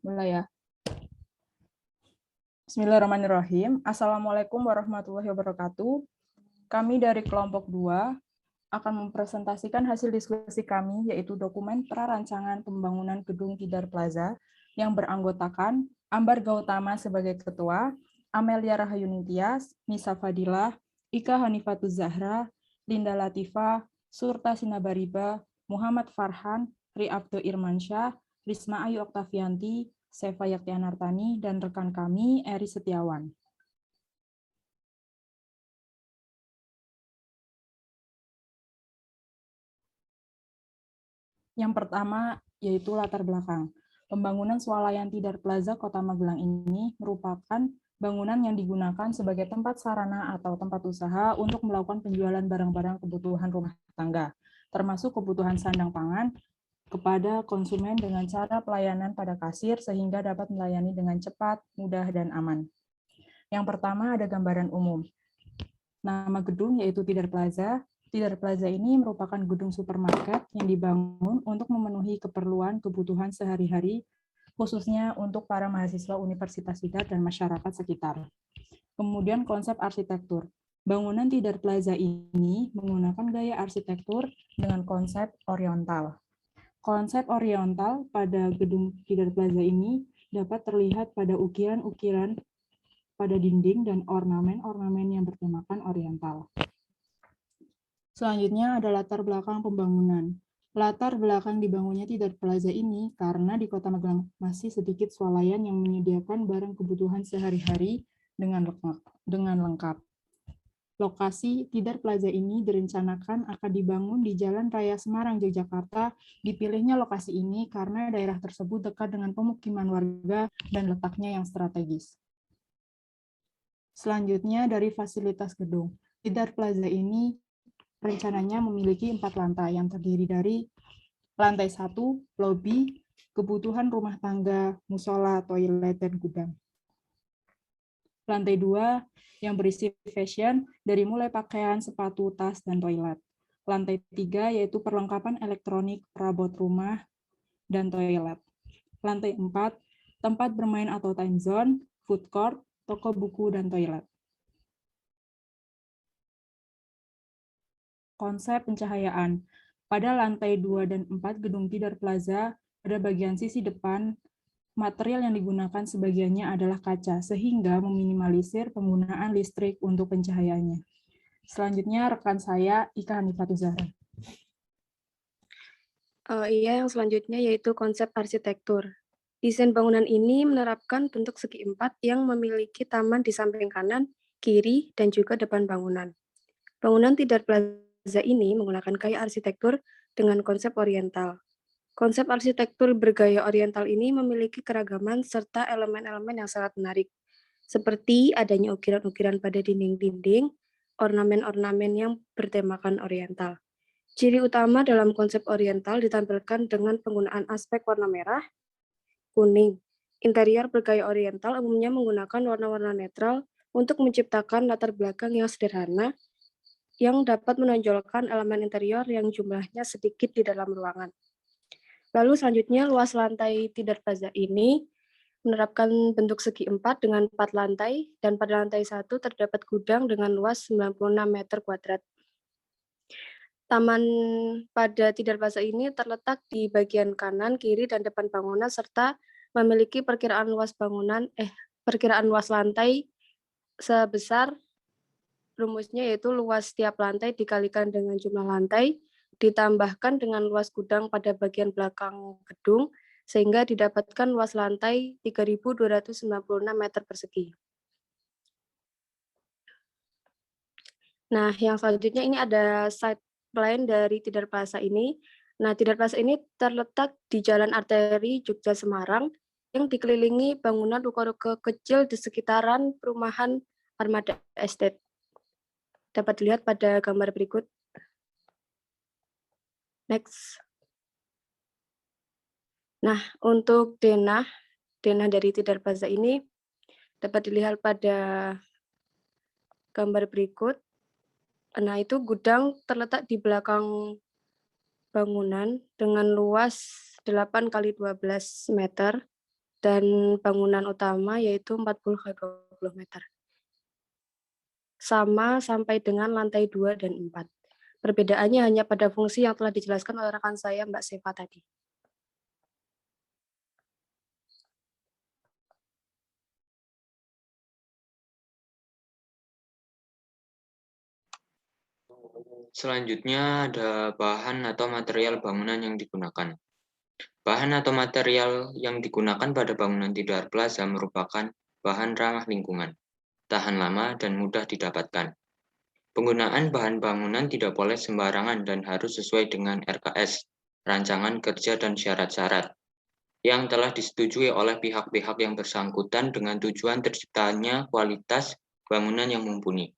Mulai ya. Bismillahirrahmanirrahim. Assalamualaikum warahmatullahi wabarakatuh. Kami dari kelompok 2 akan mempresentasikan hasil diskusi kami, yaitu dokumen prarancangan pembangunan gedung Tidar Plaza yang beranggotakan Ambar Gautama sebagai ketua, Amelia Rahayuni Tias, Nisa Fadilah, Ika Hanifatuz Zahra, Linda Latifah, Surta Sinabariba, Muhammad Farhan, Ri'abdo Irmansyah, Risma Ayu Oktavianti, Seva Yaktianartani, dan rekan kami, Eri Setiawan. Yang pertama, yaitu latar belakang. Pembangunan swalayan Tidar Plaza Kota Magelang ini merupakan bangunan yang digunakan sebagai tempat sarana atau tempat usaha untuk melakukan penjualan barang-barang kebutuhan rumah tangga, termasuk kebutuhan sandang pangan, kepada konsumen dengan cara pelayanan pada kasir sehingga dapat melayani dengan cepat, mudah, dan aman. Yang pertama ada gambaran umum. Nama gedung yaitu Tidar Plaza. Tidar Plaza ini merupakan gedung supermarket yang dibangun untuk memenuhi keperluan kebutuhan sehari-hari, khususnya untuk para mahasiswa Universitas Tidar dan masyarakat sekitar. Kemudian konsep arsitektur. Bangunan Tidar Plaza ini menggunakan gaya arsitektur dengan konsep oriental. Konsep oriental pada gedung Tidar Plaza ini dapat terlihat pada ukiran-ukiran pada dinding dan ornamen-ornamen yang bertemakan oriental. Selanjutnya ada latar belakang pembangunan. Latar belakang dibangunnya Tidar Plaza ini karena di Kota Magelang masih sedikit swalayan yang menyediakan barang kebutuhan sehari-hari dengan lengkap. Lokasi Tidar Plaza ini direncanakan akan dibangun di Jalan Raya Semarang, Yogyakarta. Dipilihnya lokasi ini karena daerah tersebut dekat dengan pemukiman warga dan letaknya yang strategis. Selanjutnya dari fasilitas gedung. Tidar Plaza ini rencananya memiliki 4 lantai yang terdiri dari lantai 1, lobi, kebutuhan rumah tangga, musola, toilet, dan gudang. Lantai 2 yang berisi fashion dari mulai pakaian, sepatu, tas, dan toilet. Lantai 3 yaitu perlengkapan elektronik, perabot rumah, dan toilet. Lantai 4 tempat bermain atau time zone, food court, toko buku, dan toilet. Konsep pencahayaan. Pada lantai 2 dan 4 gedung Tidar Plaza, pada bagian sisi depan, material yang digunakan sebagiannya adalah kaca, sehingga meminimalisir penggunaan listrik untuk pencahayaannya. Selanjutnya, rekan saya, Ika Hanifatuz Zahra. Yang selanjutnya yaitu konsep arsitektur. Desain bangunan ini menerapkan bentuk segi empat yang memiliki taman di samping kanan, kiri, dan juga depan bangunan. Bangunan Tidar Plaza ini menggunakan gaya arsitektur dengan konsep oriental. Konsep arsitektur bergaya oriental ini memiliki keragaman serta elemen-elemen yang sangat menarik, seperti adanya ukiran-ukiran pada dinding-dinding, ornamen-ornamen yang bertemakan oriental. Ciri utama dalam konsep oriental ditampilkan dengan penggunaan aspek warna merah, kuning. Interior bergaya oriental umumnya menggunakan warna-warna netral untuk menciptakan latar belakang yang sederhana yang dapat menonjolkan elemen interior yang jumlahnya sedikit di dalam ruangan. Lalu selanjutnya luas lantai Tidar Plaza ini menerapkan bentuk segi empat dengan 4 lantai, dan pada lantai 1 terdapat gudang dengan luas 96 meter kuadrat. Taman pada Tidar Plaza ini terletak di bagian kanan, kiri, dan depan bangunan serta memiliki perkiraan luas lantai sebesar rumusnya yaitu luas setiap lantai dikalikan dengan jumlah lantai ditambahkan dengan luas gudang pada bagian belakang gedung sehingga didapatkan luas lantai 3.296 meter persegi. Nah, yang selanjutnya ini ada site plan dari Tidar Plaza ini. Nah, Tidar Plaza ini terletak di Jalan Arteri Jogja Semarang yang dikelilingi bangunan ruko-ruko kecil di sekitaran perumahan Armada Estate. Dapat dilihat pada gambar berikut. Next. Nah, untuk denah dari Tidar Plaza ini dapat dilihat pada gambar berikut. Nah, itu gudang terletak di belakang bangunan dengan luas 8 x 12 meter dan bangunan utama yaitu 40 kali 20 meter. Sama sampai dengan lantai 2 dan 4. Perbedaannya hanya pada fungsi yang telah dijelaskan oleh rekan saya, Mbak Seva tadi. Selanjutnya ada bahan atau material bangunan yang digunakan. Bahan atau material yang digunakan pada bangunan Tidar Plaza merupakan bahan ramah lingkungan, tahan lama dan mudah didapatkan. Penggunaan bahan bangunan tidak boleh sembarangan dan harus sesuai dengan RKS, Rancangan Kerja dan Syarat-syarat, yang telah disetujui oleh pihak-pihak yang bersangkutan dengan tujuan terciptanya kualitas bangunan yang mumpuni.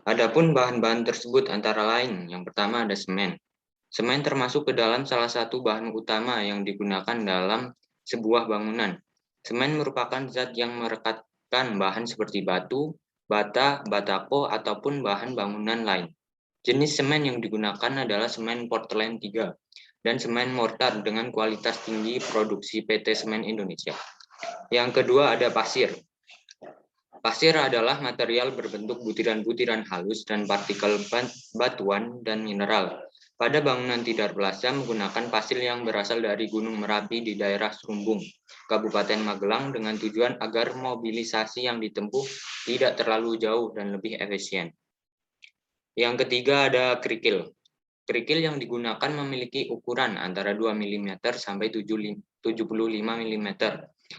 Adapun bahan-bahan tersebut antara lain, yang pertama ada semen. Semen termasuk ke dalam salah satu bahan utama yang digunakan dalam sebuah bangunan. Semen merupakan zat yang merekatkan bahan seperti batu, bata, batako, ataupun bahan bangunan lain. Jenis semen yang digunakan adalah semen Portland 3 dan semen mortar dengan kualitas tinggi produksi PT Semen Indonesia. Yang kedua ada pasir. Pasir adalah material berbentuk butiran-butiran halus dan partikel batuan dan mineral. Pada bangunan Tidar Plaza menggunakan pasir yang berasal dari Gunung Merapi di daerah Serumbung, Kabupaten Magelang dengan tujuan agar mobilisasi yang ditempuh tidak terlalu jauh dan lebih efisien. Yang ketiga ada kerikil. Kerikil yang digunakan memiliki ukuran antara 2 mm sampai 75 mm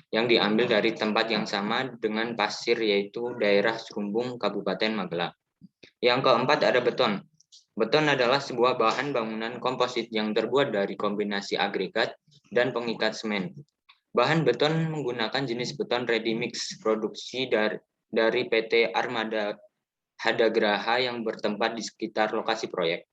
yang diambil dari tempat yang sama dengan pasir yaitu daerah Serumbung, Kabupaten Magelang. Yang keempat ada beton. Beton adalah sebuah bahan bangunan komposit yang terbuat dari kombinasi agregat dan pengikat semen. Bahan beton menggunakan jenis beton ready mix produksi dari PT Armada Hadagraha yang bertempat di sekitar lokasi proyek.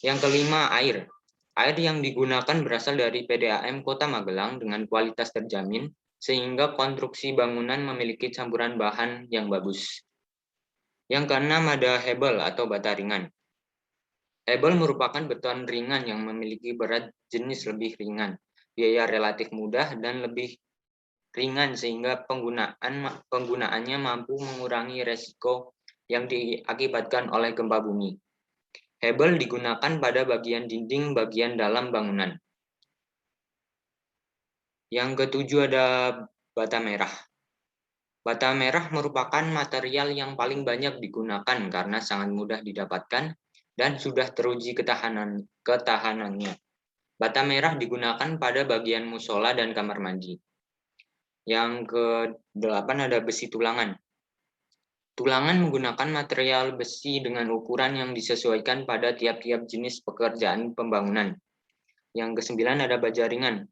Yang kelima, air. Air yang digunakan berasal dari PDAM Kota Magelang dengan kualitas terjamin, sehingga konstruksi bangunan memiliki campuran bahan yang bagus. Yang keenam ada hebel atau bata ringan. Hebel merupakan beton ringan yang memiliki berat jenis lebih ringan, biaya relatif mudah dan lebih ringan sehingga penggunaannya mampu mengurangi resiko yang diakibatkan oleh gempa bumi. Hebel digunakan pada bagian dinding bagian dalam bangunan. Yang ketujuh ada bata merah. Bata merah merupakan material yang paling banyak digunakan karena sangat mudah didapatkan dan sudah teruji ketahanannya. Bata merah digunakan pada bagian musola dan kamar mandi. Yang ke-8 ada besi tulangan. Tulangan menggunakan material besi dengan ukuran yang disesuaikan pada tiap-tiap jenis pekerjaan pembangunan. Yang ke-9 ada baja ringan.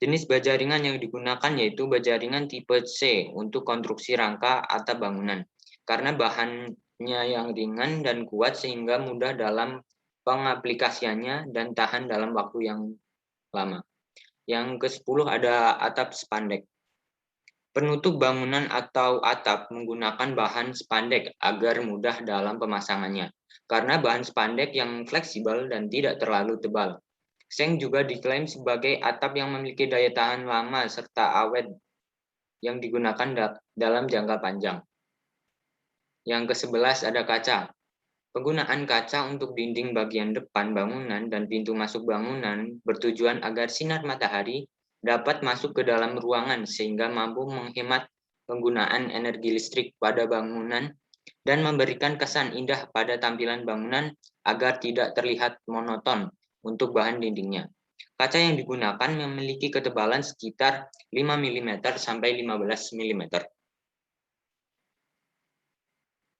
Jenis baja ringan yang digunakan yaitu baja ringan tipe C untuk konstruksi rangka atap bangunan. Karena bahannya yang ringan dan kuat sehingga mudah dalam pengaplikasiannya dan tahan dalam waktu yang lama. Yang ke-10 ada atap spandek. Penutup bangunan atau atap menggunakan bahan spandek agar mudah dalam pemasangannya, karena bahan spandek yang fleksibel dan tidak terlalu tebal. Seng juga diklaim sebagai atap yang memiliki daya tahan lama serta awet yang digunakan dalam jangka panjang. Yang ke-11 ada kaca. Penggunaan kaca untuk dinding bagian depan bangunan dan pintu masuk bangunan bertujuan agar sinar matahari dapat masuk ke dalam ruangan sehingga mampu menghemat penggunaan energi listrik pada bangunan dan memberikan kesan indah pada tampilan bangunan agar tidak terlihat monoton untuk bahan dindingnya. Kaca yang digunakan memiliki ketebalan sekitar 5 mm sampai 15 mm.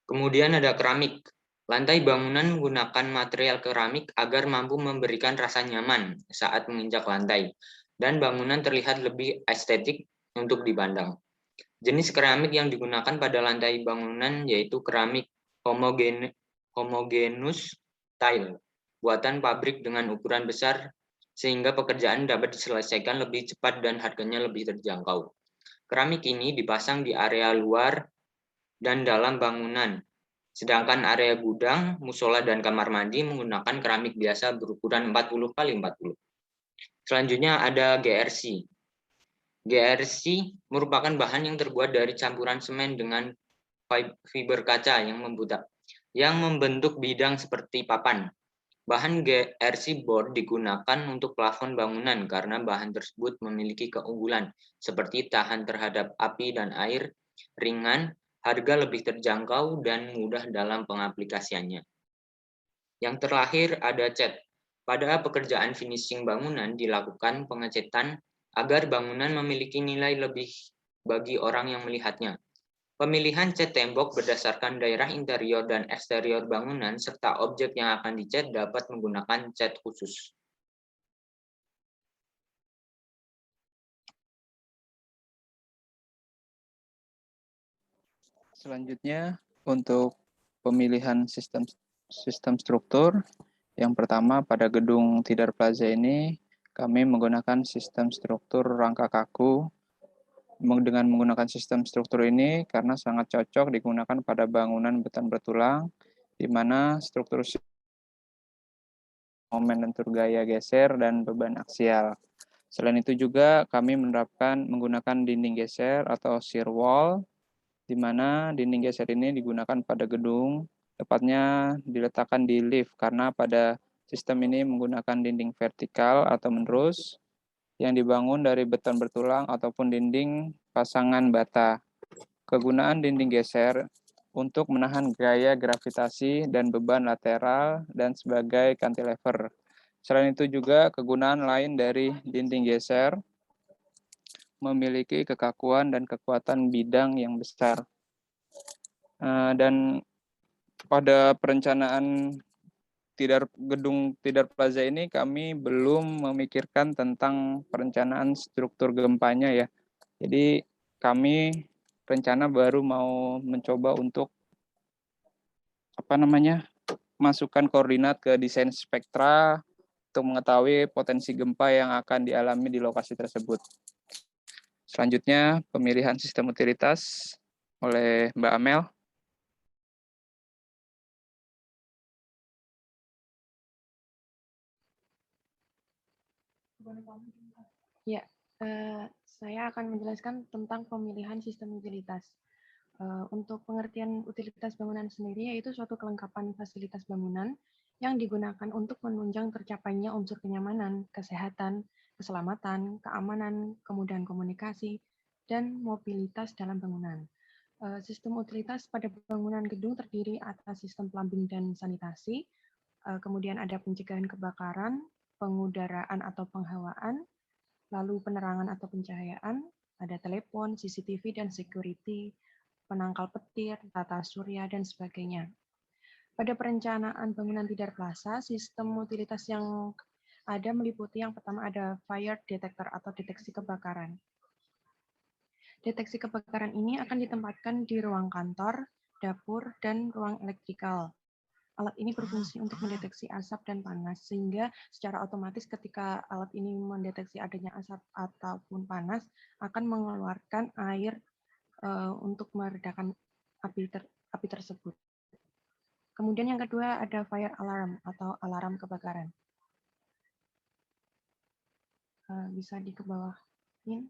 Kemudian ada keramik. Lantai bangunan menggunakan material keramik agar mampu memberikan rasa nyaman saat menginjak lantai, dan bangunan terlihat lebih estetik untuk dipandang. Jenis keramik yang digunakan pada lantai bangunan yaitu keramik homogeneous tile, buatan pabrik dengan ukuran besar, sehingga pekerjaan dapat diselesaikan lebih cepat dan harganya lebih terjangkau. Keramik ini dipasang di area luar dan dalam bangunan. Sedangkan area gudang, musola, dan kamar mandi menggunakan keramik biasa berukuran 40 x 40. Selanjutnya ada GRC. GRC merupakan bahan yang terbuat dari campuran semen dengan fiber kaca yang membentuk bidang seperti papan. Bahan GRC board digunakan untuk plafon bangunan karena bahan tersebut memiliki keunggulan seperti tahan terhadap api dan air, ringan, harga lebih terjangkau, dan mudah dalam pengaplikasiannya. Yang terakhir ada cat. Pada pekerjaan finishing bangunan dilakukan pengecetan agar bangunan memiliki nilai lebih bagi orang yang melihatnya. Pemilihan cat tembok berdasarkan daerah interior dan eksterior bangunan serta objek yang akan dicat dapat menggunakan cat khusus. Selanjutnya untuk pemilihan sistem struktur. Yang pertama pada gedung Tidar Plaza ini kami menggunakan sistem struktur rangka kaku. Dengan menggunakan sistem struktur ini karena sangat cocok digunakan pada bangunan beton bertulang, di mana struktur momen lentur gaya geser dan beban aksial. Selain itu juga kami menggunakan dinding geser atau shear wall, di mana dinding geser ini digunakan pada gedung, tepatnya diletakkan di lift karena pada sistem ini menggunakan dinding vertikal atau menerus yang dibangun dari beton bertulang ataupun dinding pasangan bata. Kegunaan dinding geser untuk menahan gaya gravitasi dan beban lateral dan sebagai cantilever. Selain itu juga kegunaan lain dari dinding geser memiliki kekakuan dan kekuatan bidang yang besar. Dan pada perencanaan gedung Tidar Plaza ini kami belum memikirkan tentang perencanaan struktur gempanya ya. Jadi kami rencana baru mau mencoba untuk masukkan koordinat ke desain spektra untuk mengetahui potensi gempa yang akan dialami di lokasi tersebut. Selanjutnya pemilihan sistem utilitas oleh Mbak Amel. Ya, saya akan menjelaskan tentang pemilihan sistem utilitas. Untuk pengertian utilitas bangunan sendiri yaitu suatu kelengkapan fasilitas bangunan yang digunakan untuk menunjang tercapainya unsur kenyamanan, kesehatan, keselamatan, keamanan, kemudahan komunikasi, dan mobilitas dalam bangunan. Sistem utilitas pada bangunan gedung terdiri atas sistem plumbing dan sanitasi, kemudian ada pencegahan kebakaran, pengudaraan atau penghawaan, lalu penerangan atau pencahayaan, ada telepon, CCTV, dan security, penangkal petir, tata surya, dan sebagainya. Pada perencanaan bangunan Tidar Plaza, sistem utilitas yang ada meliputi yang pertama ada fire detector atau deteksi kebakaran. Deteksi kebakaran ini akan ditempatkan di ruang kantor, dapur, dan ruang elektrikal. Alat ini berfungsi untuk mendeteksi asap dan panas, sehingga secara otomatis ketika alat ini mendeteksi adanya asap ataupun panas, akan mengeluarkan air untuk meredakan api tersebut. Kemudian yang kedua ada fire alarm atau alarm kebakaran. Bisa di ke bawahin.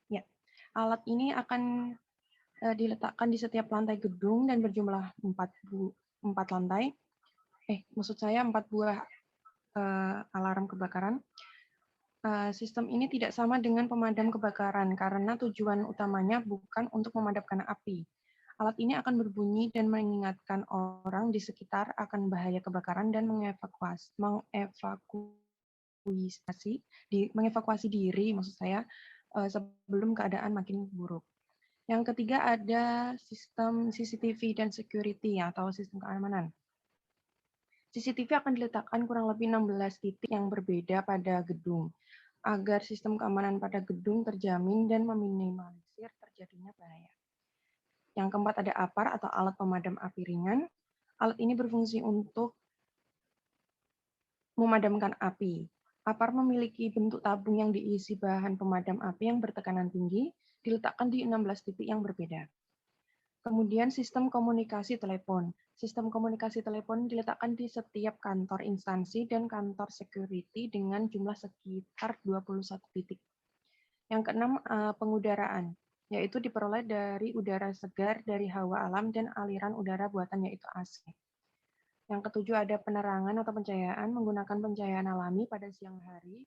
Ya, alat ini akan diletakkan di setiap lantai gedung dan berjumlah 4 lantai. Maksud saya 4 buah alarm kebakaran. Sistem ini tidak sama dengan pemadam kebakaran karena tujuan utamanya bukan untuk memadamkan api. Alat ini akan berbunyi dan mengingatkan orang di sekitar akan bahaya kebakaran dan mengevakuasi diri maksud saya sebelum keadaan makin buruk. Yang ketiga ada sistem CCTV dan security atau sistem keamanan. CCTV akan diletakkan kurang lebih 16 titik yang berbeda pada gedung, agar sistem keamanan pada gedung terjamin dan meminimalisir terjadinya bahaya. Yang keempat ada APAR atau alat pemadam api ringan. Alat ini berfungsi untuk memadamkan api. APAR memiliki bentuk tabung yang diisi bahan pemadam api yang bertekanan tinggi, diletakkan di 16 titik yang berbeda. Kemudian sistem komunikasi telepon. Sistem komunikasi telepon diletakkan di setiap kantor instansi dan kantor security dengan jumlah sekitar 21 titik. Yang keenam, pengudaraan, yaitu diperoleh dari udara segar, dari hawa alam, dan aliran udara buatan, yaitu AC. Yang ketujuh, ada penerangan atau pencahayaan menggunakan pencahayaan alami pada siang hari.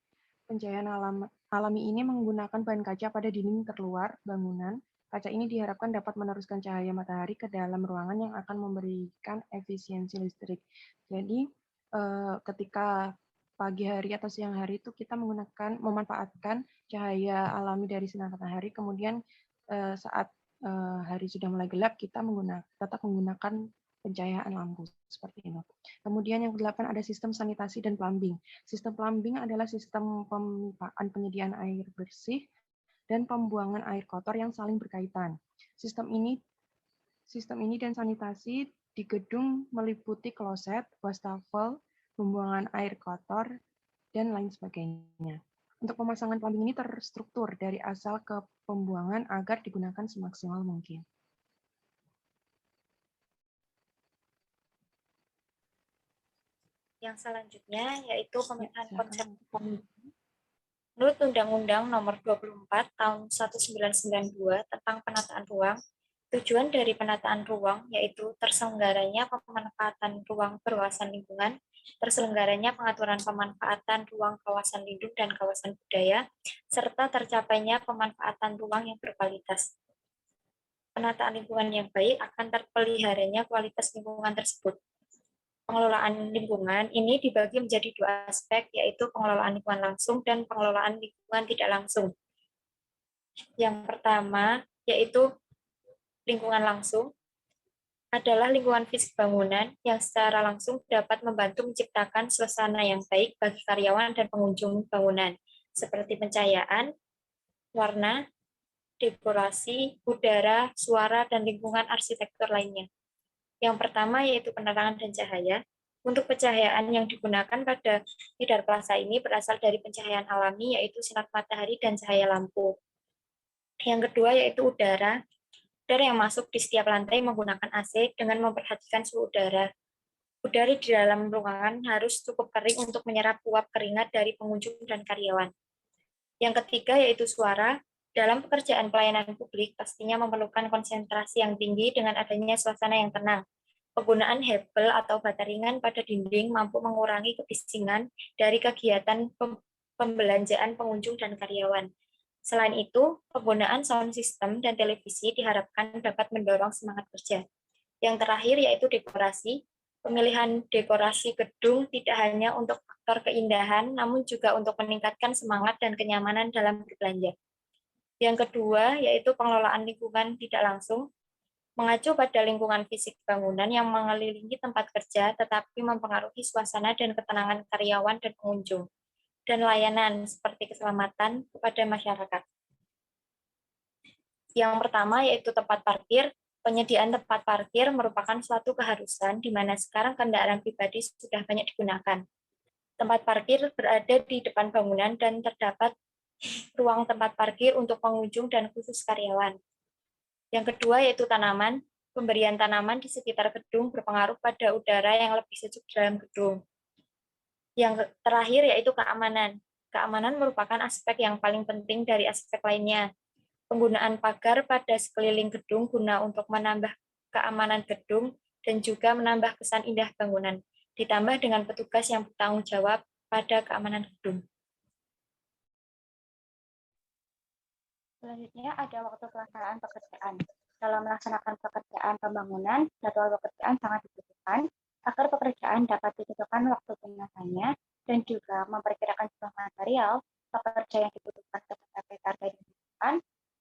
Pencahayaan alami ini menggunakan bahan kaca pada dinding terluar bangunan. Kaca ini diharapkan dapat meneruskan cahaya matahari ke dalam ruangan yang akan memberikan efisiensi listrik. Jadi, ketika pagi hari atau siang hari itu kita memanfaatkan cahaya alami dari sinar matahari, kemudian saat hari sudah mulai gelap, kita tetap menggunakan pencahayaan lampu seperti ini. Kemudian yang ke-8 ada sistem sanitasi dan plumbing. Sistem plumbing adalah sistem pemipaan penyediaan air bersih dan pembuangan air kotor yang saling berkaitan. Sistem ini dan sanitasi di gedung meliputi kloset, wastafel, pembuangan air kotor, dan lain sebagainya. Untuk pemasangan plumbing ini terstruktur dari asal ke pembuangan agar digunakan semaksimal mungkin. Yang selanjutnya yaitu pemetaan silakan. konsep plumbing. Menurut Undang-Undang Nomor 24 Tahun 1992 tentang penataan ruang, tujuan dari penataan ruang yaitu terselenggaranya pemanfaatan ruang berwawasan lingkungan, terselenggaranya pengaturan pemanfaatan ruang kawasan lindung dan kawasan budaya, serta tercapainya pemanfaatan ruang yang berkualitas. Penataan lingkungan yang baik akan terpeliharanya kualitas lingkungan tersebut. Pengelolaan lingkungan ini dibagi menjadi dua aspek, yaitu pengelolaan lingkungan langsung dan pengelolaan lingkungan tidak langsung. Yang pertama, yaitu lingkungan langsung, adalah lingkungan fisik bangunan yang secara langsung dapat membantu menciptakan suasana yang baik bagi karyawan dan pengunjung bangunan, seperti pencahayaan, warna, dekorasi, udara, suara, dan lingkungan arsitektur lainnya. Yang pertama yaitu penerangan dan cahaya. Untuk pencahayaan yang digunakan pada Tidar Plaza ini berasal dari pencahayaan alami, yaitu sinar matahari dan cahaya lampu. Yang kedua yaitu udara. Udara yang masuk di setiap lantai menggunakan AC dengan memperhatikan suhu udara. Udara di dalam ruangan harus cukup kering untuk menyerap uap keringat dari pengunjung dan karyawan. Yang ketiga yaitu suara. Dalam pekerjaan pelayanan publik pastinya memerlukan konsentrasi yang tinggi dengan adanya suasana yang tenang. Penggunaan hebel atau bata ringan pada dinding mampu mengurangi kebisingan dari kegiatan pembelanjaan pengunjung dan karyawan. Selain itu, penggunaan sound system dan televisi diharapkan dapat mendorong semangat kerja. Yang terakhir yaitu dekorasi. Pemilihan dekorasi gedung tidak hanya untuk faktor keindahan, namun juga untuk meningkatkan semangat dan kenyamanan dalam berbelanja. Yang kedua, yaitu pengelolaan lingkungan tidak langsung, mengacu pada lingkungan fisik bangunan yang mengelilingi tempat kerja, tetapi mempengaruhi suasana dan ketenangan karyawan dan pengunjung, dan layanan seperti keselamatan kepada masyarakat. Yang pertama, yaitu tempat parkir. Penyediaan tempat parkir merupakan suatu keharusan, di mana sekarang kendaraan pribadi sudah banyak digunakan. Tempat parkir berada di depan bangunan dan terdapat ruang tempat parkir untuk pengunjung dan khusus karyawan. Yang kedua yaitu tanaman. Pemberian tanaman di sekitar gedung berpengaruh pada udara yang lebih sejuk dalam gedung. Yang terakhir yaitu keamanan. Keamanan merupakan aspek yang paling penting dari aspek lainnya. Penggunaan pagar pada sekeliling gedung guna untuk menambah keamanan gedung dan juga menambah kesan indah bangunan, ditambah dengan petugas yang bertanggung jawab pada keamanan gedung. Selanjutnya ada waktu pelaksanaan pekerjaan. Dalam melaksanakan pekerjaan pembangunan, jadwal pekerjaan sangat dibutuhkan agar pekerjaan dapat ditentukan waktu penyelesaiannya dan juga memperkirakan jumlah material pekerja yang dibutuhkan untuk mencapai target yang dibutuhkan.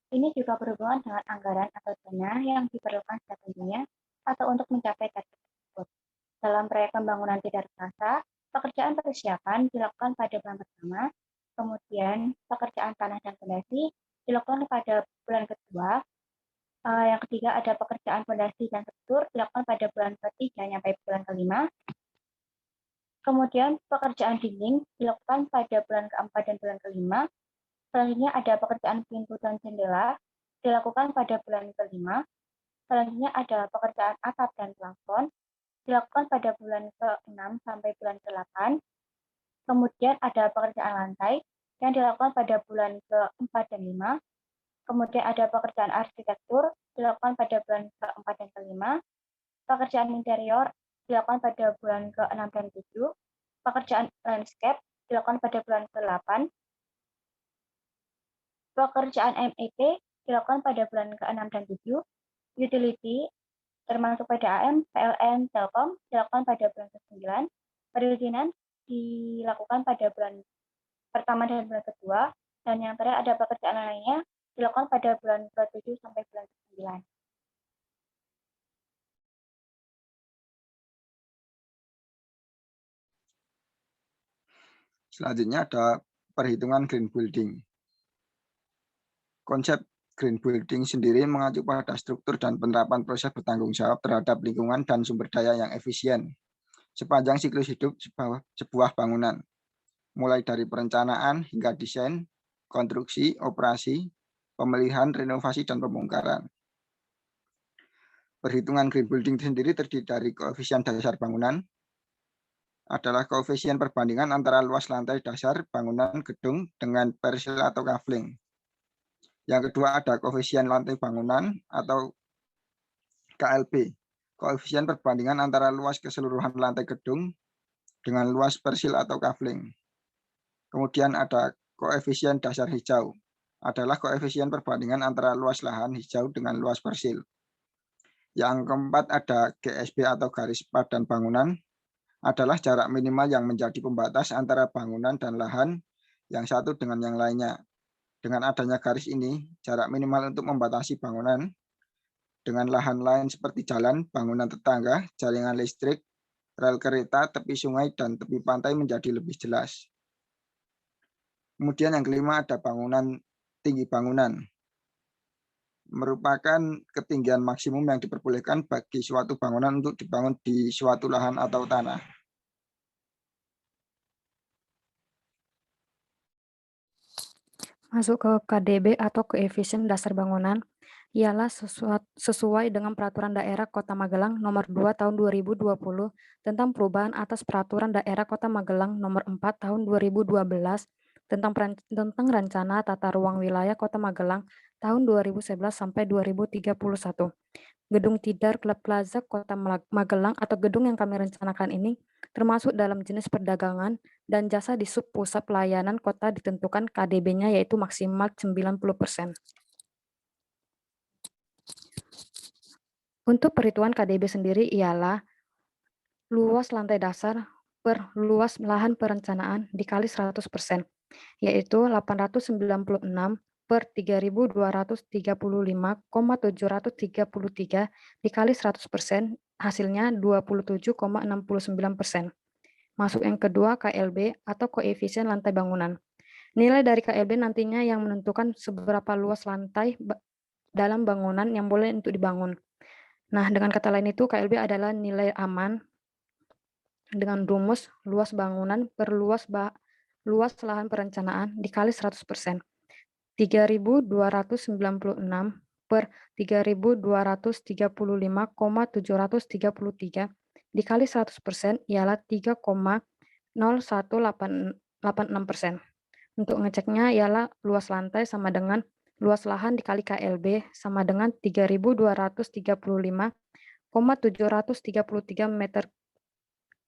Ini juga berhubungan dengan anggaran atau dana yang diperlukan setiap tentunya atau untuk mencapai target tersebut. Dalam proyek pembangunan Tidar Plaza, pekerjaan persiapan dilakukan pada bulan pertama, kemudian pekerjaan tanah dan fondasi dilakukan pada bulan kedua. Yang ketiga ada pekerjaan fondasi dan struktur dilakukan pada bulan ketiga sampai bulan kelima. Kemudian pekerjaan dinding dilakukan pada bulan keempat dan bulan kelima. Selanjutnya ada pekerjaan pintu dan jendela dilakukan pada bulan kelima. Selanjutnya ada pekerjaan atap dan plafon, dilakukan pada bulan ke-6 sampai bulan ke-8. Kemudian ada pekerjaan lantai yang dilakukan pada bulan ke-4 dan 5. Kemudian ada pekerjaan arsitektur dilakukan pada bulan ke-4 dan ke-5. Pekerjaan interior dilakukan pada bulan ke-6 dan 7. Pekerjaan landscape dilakukan pada bulan ke-8. Pekerjaan MEP dilakukan pada bulan ke-6 dan 7. Utility termasuk PDAM, PLN, Telkom dilakukan pada bulan ke-9. Perizinan dilakukan pada bulan pertama dan bulan kedua. Dan yang terakhir ada pekerjaan lainnya dilakukan pada bulan ke-7 sampai bulan ke-9. Selanjutnya ada perhitungan green building. Konsep green building sendiri mengacu pada struktur dan penerapan proses bertanggung jawab terhadap lingkungan dan sumber daya yang efisien sepanjang siklus hidup sebuah bangunan, mulai dari perencanaan hingga desain, konstruksi, operasi, pemeliharaan, renovasi, dan pembongkaran. Perhitungan green building sendiri terdiri dari koefisien dasar bangunan, adalah koefisien perbandingan antara luas lantai dasar bangunan gedung dengan persil atau kafling. Yang kedua ada koefisien lantai bangunan atau KLB, koefisien perbandingan antara luas keseluruhan lantai gedung dengan luas persil atau kafling. Kemudian ada koefisien dasar hijau, adalah koefisien perbandingan antara luas lahan hijau dengan luas persil. Yang keempat ada GSB atau garis padan bangunan, adalah jarak minimal yang menjadi pembatas antara bangunan dan lahan yang satu dengan yang lainnya. Dengan adanya garis ini, jarak minimal untuk membatasi bangunan dengan lahan lain seperti jalan, bangunan tetangga, jaringan listrik, rel kereta, tepi sungai, dan tepi pantai menjadi lebih jelas. Kemudian yang kelima ada bangunan tinggi bangunan. Merupakan ketinggian maksimum yang diperbolehkan bagi suatu bangunan untuk dibangun di suatu lahan atau tanah. Masuk ke KDB atau koefisien dasar bangunan, ialah sesuai dengan Peraturan Daerah Kota Magelang Nomor 2 Tahun 2020 tentang perubahan atas Peraturan Daerah Kota Magelang Nomor 4 Tahun 2012 tentang Rencana Tata Ruang Wilayah Kota Magelang tahun 2011 sampai 2031. Gedung Tidar Club Plaza Kota Magelang atau gedung yang kami rencanakan ini termasuk dalam jenis perdagangan dan jasa di sub-pusat pelayanan kota ditentukan KDB-nya yaitu maksimal 90%. Untuk perhitungan KDB sendiri ialah luas lantai dasar per luas lahan perencanaan dikali 100%, yaitu 896 per 3.235,733 dikali 100%, hasilnya 27,69%. Masuk yang kedua, KLB atau koefisien lantai bangunan. Nilai dari KLB nantinya yang menentukan seberapa luas lantai dalam bangunan yang boleh untuk dibangun. Nah, dengan kata lain itu KLB adalah nilai aman dengan rumus luas bangunan per luas lahan perencanaan dikali 100%. 3.296 per 3.235,733 dikali 100% ialah 3,0186%. Untuk ngeceknya ialah luas lantai sama dengan luas lahan dikali KLB sama dengan 3.235,733 meter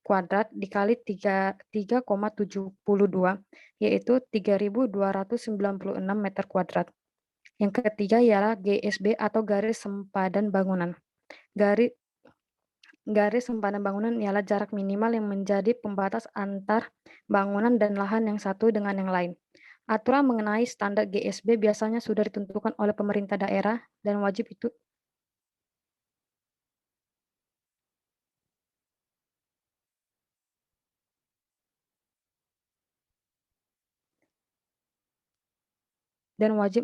kuadrat dikali 3,72 yaitu 3.296 meter kuadrat. Yang ketiga ialah GSB atau garis sempadan bangunan. Garis sempadan bangunan ialah jarak minimal yang menjadi pembatas antar bangunan dan lahan yang satu dengan yang lain. Aturan mengenai standar GSB biasanya sudah ditentukan oleh pemerintah daerah dan wajib itu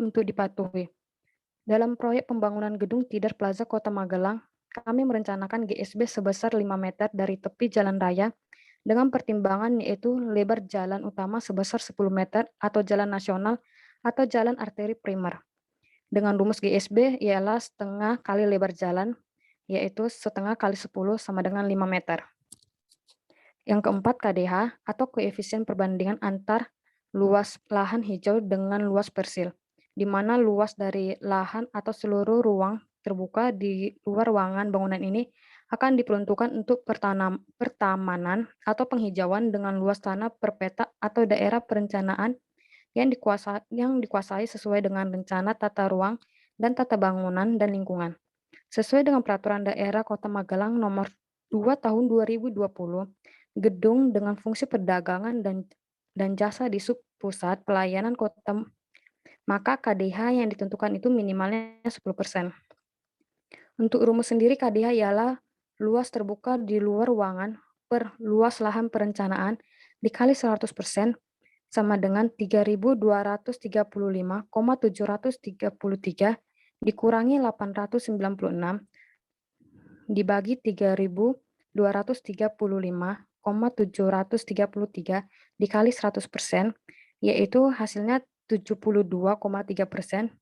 untuk dipatuhi. Dalam proyek pembangunan gedung Tidar Plaza Kota Magelang, kami merencanakan GSB sebesar 5 meter dari tepi jalan raya dengan pertimbangan yaitu lebar jalan utama sebesar 10 meter atau jalan nasional atau jalan arteri primer. dengan rumus GSB ialah setengah kali lebar jalan, yaitu setengah kali 10 sama dengan 5 meter. Yang keempat, KDH atau koefisien perbandingan antar luas lahan hijau dengan luas persil, di mana luas dari lahan atau seluruh ruang terbuka di luar ruangan bangunan ini akan diperuntukkan untuk pertamanan atau penghijauan dengan luas tanah per peta atau daerah perencanaan yang dikuasai sesuai dengan rencana tata ruang dan tata bangunan dan lingkungan. Sesuai dengan Peraturan Daerah Kota Magelang Nomor 2 Tahun 2020, gedung dengan fungsi perdagangan dan jasa di subpusat pelayanan kota, maka KDH yang ditentukan itu minimalnya 10%. Untuk rumus sendiri KDH ialah luas terbuka di luar ruangan per luas lahan perencanaan dikali 100% sama dengan 3.235,733 dikurangi 896 dibagi 3.235,733 dikali 100%, yaitu hasilnya 72,3%,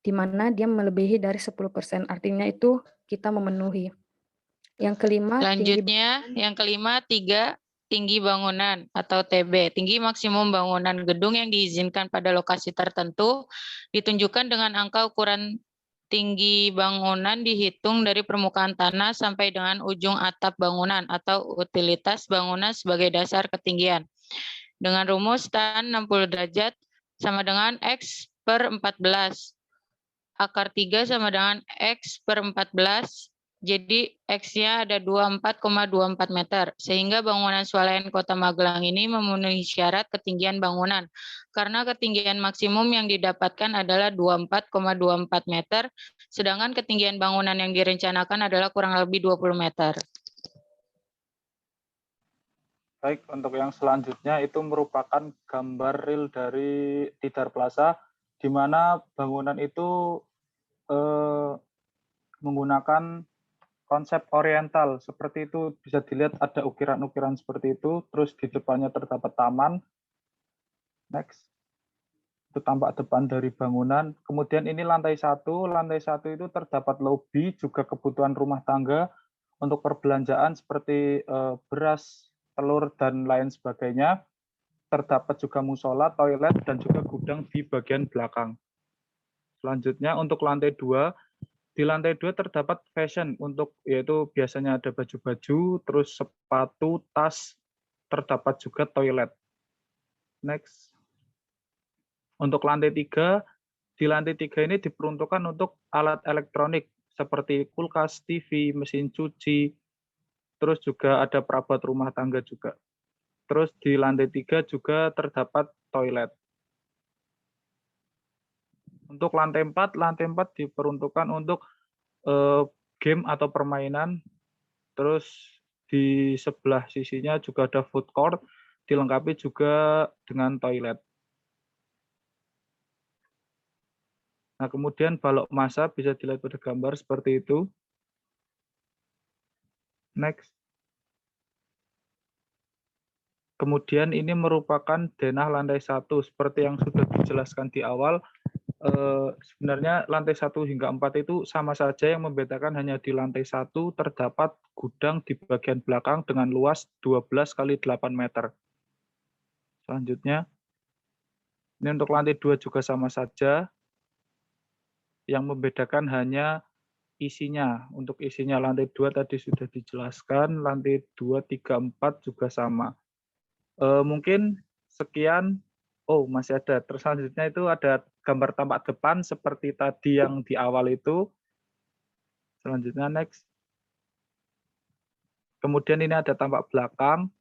di mana dia melebihi dari 10%, artinya itu kita memenuhi. Yang kelima, Selanjutnya, yang kelima, 3, tinggi bangunan atau TB. Tinggi maksimum bangunan gedung yang diizinkan pada lokasi tertentu ditunjukkan dengan angka ukuran tinggi bangunan dihitung dari permukaan tanah sampai dengan ujung atap bangunan atau utilitas bangunan sebagai dasar ketinggian. Dengan rumus tan 60 derajat sama dengan X per 14. Akar 3 sama dengan X per 14. Jadi X-nya ada 24,24 meter, sehingga bangunan swalayan Kota Magelang ini memenuhi syarat ketinggian bangunan, karena ketinggian maksimum yang didapatkan adalah 24,24 meter, sedangkan ketinggian bangunan yang direncanakan adalah kurang lebih 20 meter. Baik, untuk yang selanjutnya itu merupakan gambar real dari Tidar Plaza, di mana bangunan itu menggunakan konsep oriental. Seperti itu bisa dilihat ada ukiran-ukiran seperti itu, terus di depannya terdapat taman. Next. Itu tampak depan dari bangunan. Kemudian ini lantai 1 itu terdapat lobi, juga kebutuhan rumah tangga untuk perbelanjaan seperti beras, telur, dan lain sebagainya. Terdapat juga musola, toilet, dan juga gudang di bagian belakang. Selanjutnya untuk lantai 2, di lantai 2 terdapat fashion, yaitu biasanya ada baju-baju, terus sepatu, tas, terdapat juga toilet. Next. Untuk lantai 3, di lantai 3 ini diperuntukkan untuk alat elektronik seperti kulkas, TV, mesin cuci, terus juga ada perabot rumah tangga juga. Terus di lantai 3 juga terdapat toilet. Untuk lantai 4 diperuntukkan untuk game atau permainan. Terus di sebelah sisinya juga ada food court, dilengkapi juga dengan toilet. Nah, kemudian balok massa bisa dilihat pada gambar seperti itu. Next. Kemudian ini merupakan denah lantai 1, seperti yang sudah dijelaskan di awal. Sebenarnya lantai 1 hingga 4 itu sama saja, yang membedakan hanya di lantai 1 terdapat gudang di bagian belakang dengan luas 12 kali 8 meter. Selanjutnya, ini untuk lantai 2 juga sama saja, yang membedakan hanya isinya. Untuk isinya lantai 2 tadi sudah dijelaskan, lantai 2, 3, 4 juga sama. Mungkin sekian. Oh, masih ada. Terus selanjutnya itu ada gambar tampak depan seperti tadi yang di awal itu. Selanjutnya next. Kemudian ini ada tampak belakang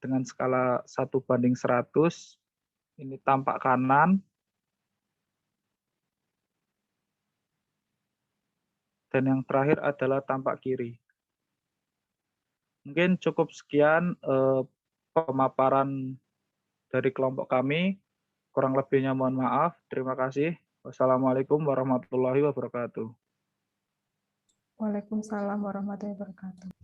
dengan skala 1:100. Ini tampak kanan. Dan yang terakhir adalah tampak kiri. Mungkin cukup sekian pemaparan dari kelompok kami. Kurang lebihnya mohon maaf. Terima kasih. Wassalamualaikum warahmatullahi wabarakatuh. Waalaikumsalam warahmatullahi wabarakatuh.